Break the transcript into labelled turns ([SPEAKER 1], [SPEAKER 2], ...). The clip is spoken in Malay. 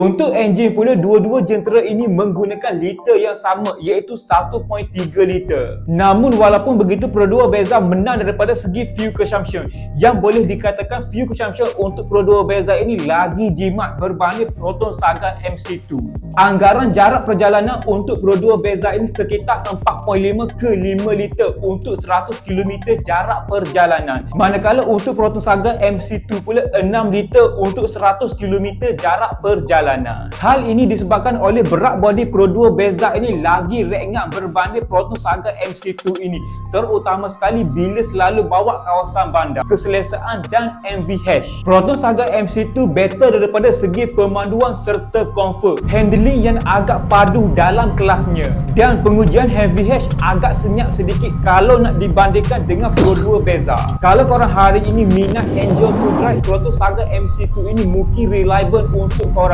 [SPEAKER 1] Untuk enjin pula, dua-dua jentera ini menggunakan liter yang sama, iaitu 1.3 liter. Namun walaupun begitu, Pro Duo Beza menang daripada segi fuel consumption, yang boleh dikatakan fuel consumption untuk Pro Duo Beza ini lagi jimat berbanding Proton Saga MC2. Anggaran jarak perjalanan untuk Pro Duo Beza ini sekitar 4.5 ke 5 liter untuk 100 km jarak perjalanan. Manakala untuk Proton Saga MC2 pula 6 liter untuk 100 km jarak perjalanan. Hal ini disebabkan oleh berat bodi Pro Duo Beza ini lagi ringan berbanding Proton Saga MC2 ini, terutama sekali bila selalu bawa kawasan bandar, keselesaan dan MVH. Proton Saga MC2 better daripada segi pemanduan serta comfort, handling yang agak padu dalam kelasnya, dan pengujian MVH agak senyap sedikit kalau nak dibandingkan dengan Pro Duo Beza. Kalau korang hari ini minat enjoy to drive, Proton Saga MC2 ini mungkin reliable untuk korang.